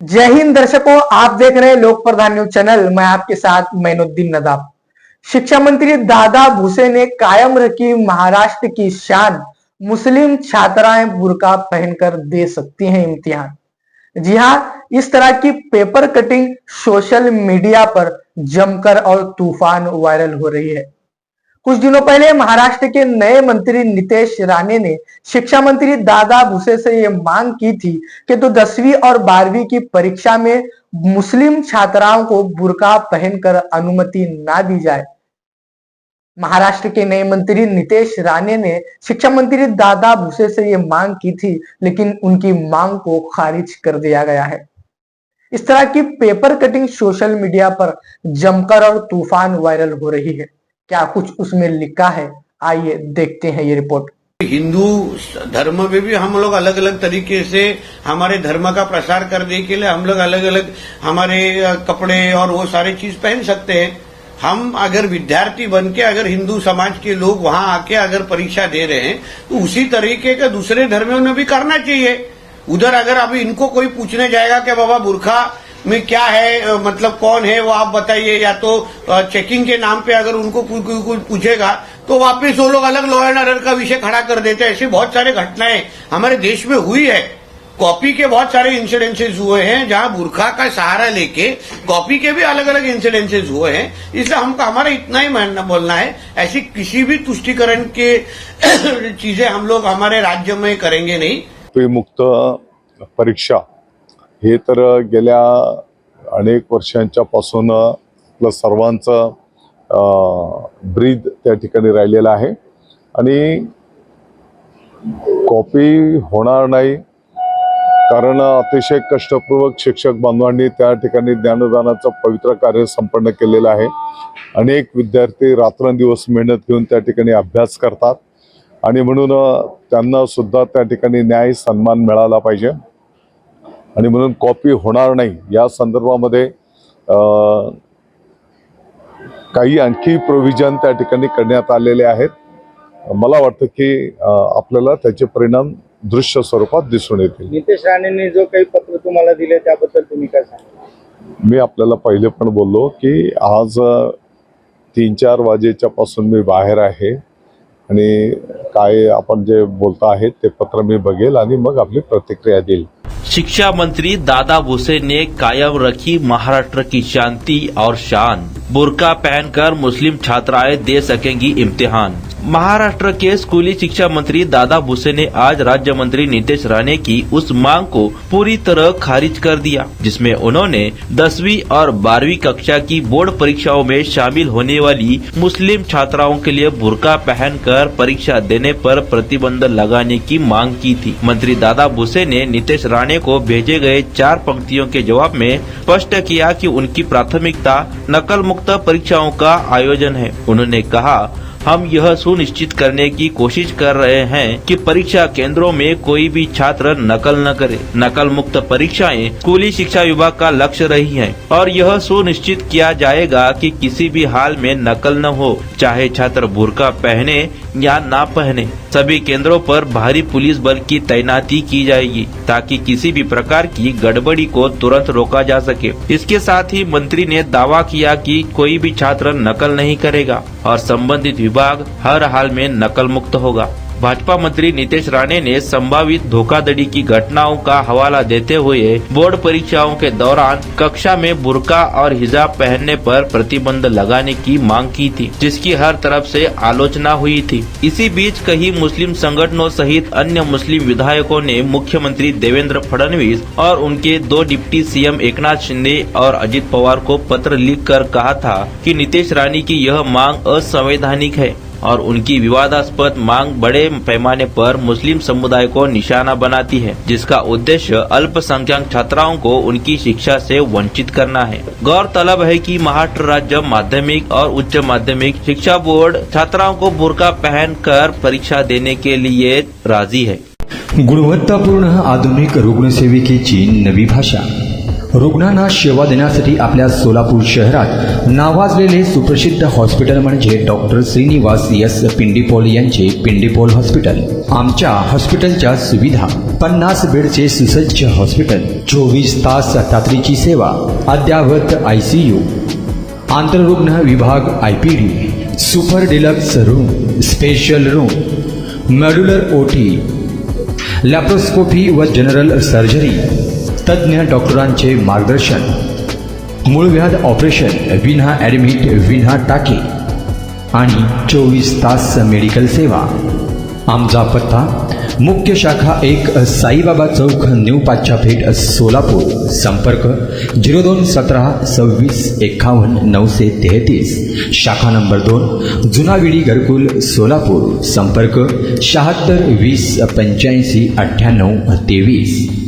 जय हिंद दर्शकों, आप देख रहे हैं लोक प्रधान न्यूज चैनल। मैं आपके साथ मैनुद्दीन नदाब। शिक्षा मंत्री दादा भुसे ने कायम रखी महाराष्ट्र की शान। मुस्लिम छात्राएं बुर्का पहनकर दे सकती हैं इम्तिहान। जी हां, इस तरह की पेपर कटिंग सोशल मीडिया पर जमकर और तूफान वायरल हो रही है। कुछ दिनों पहले महाराष्ट्र के नए मंत्री नितेश राणे ने शिक्षा मंत्री दादा भुसे से यह मांग की थी कि तो 10वीं और 12वीं की परीक्षा में मुस्लिम छात्राओं को बुर्का पहनकर अनुमति ना दी जाए। महाराष्ट्र के नए मंत्री नितेश राणे ने शिक्षा मंत्री दादा भुसे से यह मांग की थी, लेकिन उनकी मांग को खारिज कर दिया गया है। इस तरह की पेपर कटिंग सोशल मीडिया पर जमकर और तूफान वायरल हो रही है। क्या कुछ उसमें लिखा है, आइए देखते हैं ये रिपोर्ट। हिंदू धर्म में भी हम लोग अलग अलग तरीके से हमारे धर्म का प्रसार करने के लिए हम लोग अलग अलग हमारे कपड़े और वो सारे चीज पहन सकते हैं। हम अगर विद्यार्थी बन के अगर हिंदू समाज के लोग वहां आके अगर परीक्षा दे रहे हैं तो उसी तरीके का दूसरे धर्मों में भी करना चाहिए। उधर अगर अभी इनको कोई पूछने जाएगा कि बाबा बुर्खा में क्या है, मतलब कौन है वो आप बताइए, या तो चेकिंग के नाम पे अगर उनको कोई पूछेगा तो वापस वो लोग अलग लॉ एंड ऑर्डर का विषय खड़ा कर देते हैं। ऐसी बहुत सारे घटनाएं हमारे देश में हुई है। कॉपी के बहुत सारे इंसिडेंसेस हुए हैं जहां बुर्खा का सहारा लेके कॉपी के भी अलग अलग इंसिडेंसेस हुए हैं। इसलिए हमको हमारा इतना ही बोलना है, ऐसी किसी भी तुष्टीकरण के चीजें हम लोग हमारे राज्य में करेंगे नहीं। मुक्त परीक्षा हे तर गेल्या अनेक वर्षांच्या पासून आपलं सर्वांचं ब्रीद त्या ठिकाणी राहिलेलं आहे आणि कॉपी होणार नाही, कारण अतिशय कष्टपूर्वक शिक्षक बांधवांनी त्या ठिकाणी ज्ञानदानाचं पवित्र कार्य संपन्न केलेलं आहे। अनेक विद्यार्थी रात्रंदिवस मेहनत घेऊन त्या ठिकाणी अभ्यास करतात आणि म्हणून त्यांना सुद्धा त्या ठिकाणी न्याय सन्मान मिळाला पाहिजे आणि म्हणून कॉपी होणार नाही या संदर्भामध्ये काही आणखी प्रोव्हिजन त्या ठिकाणी करण्यात आलेले आहेत। मला वाटतं की आपल्याला त्याचे परिणाम दृश्य स्वरूपात दिसून येतील। नितेश राणेंनी जो काही पत्र तुम्हाला दिले त्याबद्दल तुम्ही काय सांगाल? मी आपल्याला पहिले पण बोललो की आज 3-4 वाजेच्या पासून मी बाहेर आहे आणि काय आपण जे बोलता आहेत ते पत्र मी बघेल आणि मग आपली प्रतिक्रिया देईल। शिक्षा मंत्री दादा भुसे ने कायम रखी महाराष्ट्र की शांति और शान। बुर्का पहनकर मुस्लिम छात्राएं दे सकेंगी इम्तिहान। महाराष्ट्र के स्कूली शिक्षा मंत्री दादा भुसे ने आज राज्य मंत्री नितेश राणे की उस मांग को पूरी तरह खारिज कर दिया, जिसमें उन्होंने 10वीं और 12वीं कक्षा की बोर्ड परीक्षाओं में शामिल होने वाली मुस्लिम छात्राओं के लिए बुर्का पहनकर परीक्षा देने पर प्रतिबंध लगाने की मांग की थी। मंत्री दादा भुसे ने नितेश राणे को भेजे गए 4 पंक्तियों के जवाब में स्पष्ट किया कि उनकी प्राथमिकता नकल मुक्त परीक्षाओं का आयोजन है। उन्होंने कहा, हम यह सुनिश्चित करने की कोशिश कर रहे हैं कि परीक्षा केंद्रों में कोई भी छात्र नकल न करे। नकल मुक्त परीक्षाएं स्कूली शिक्षा विभाग का लक्ष्य रही हैं और यह सुनिश्चित किया जाएगा कि किसी भी हाल में नकल न हो, चाहे छात्र बुर्का पहने या ना पहने। सभी केंद्रों पर भारी पुलिस बल की तैनाती की जाएगी ताकि किसी भी प्रकार की गड़बड़ी को तुरंत रोका जा सके। इसके साथ ही मंत्री ने दावा किया कि कोई भी छात्र नकल नहीं करेगा और संबंधित विभाग हर हाल में नकल मुक्त होगा। भाजपा मंत्री नितेश राणे ने संभावित धोखाधड़ी की घटनाओं का हवाला देते हुए बोर्ड परीक्षाओं के दौरान कक्षा में बुर्का और हिजाब पहनने पर प्रतिबंध लगाने की मांग की थी, जिसकी हर तरफ से आलोचना हुई थी। इसी बीच कई मुस्लिम संगठनों सहित अन्य मुस्लिम विधायकों ने मुख्यमंत्री देवेंद्र फडणवीस और उनके 2 डिप्टी सीएम एकनाथ शिंदे और अजित पवार को पत्र लिखकर कहा था कि नितेश राणे की यह मांग असंवैधानिक है और उनकी विवादास्पद मांग बड़े पैमाने पर मुस्लिम समुदाय को निशाना बनाती है, जिसका उद्देश्य अल्पसंख्यक छात्राओं को उनकी शिक्षा से वंचित करना है। गौरतलब है कि महाराष्ट्र राज्य माध्यमिक और उच्च माध्यमिक शिक्षा बोर्ड छात्राओं को बुर्का पहनकर परीक्षा देने के लिए राजी है। गुणवत्तापूर्ण आधुनिक रुग्णसेवेची नवी भाषा रुग्णांना सेवा देण्यासाठी आपल्या सोलापूर शहरात नावाजलेले सुप्रसिद्ध हॉस्पिटल म्हणजे डॉक्टर श्रीनिवास एस पिंडीपोल यांचे पिंडीपोल हॉस्पिटल. आमच्या हॉस्पिटलच्या सुविधा 50 बेडचे सुसज्ज हॉस्पिटल, 24 तास तातडीची सेवा, अद्ययावत ICU, आंतररुग्ण विभाग IPD, super deluxe room, special room, modular OT, laparoscopy व जनरल सर्जरी, तज्ज्ञ डॉक्टरांचे मार्गदर्शन, मूळव्याध ऑपरेशन विना ॲडमिट विना टाके आणि 24 तास मेडिकल सेवा. आमचा पत्ता मुख्य शाखा 1 साईबाबा चौक न्यू पाच्छापेठ सोलापूर. संपर्क 0217 26 51 933. शाखा नंबर 2 जुनाविडी घरकुल सोलापूर. संपर्क 76 20 85 98 23.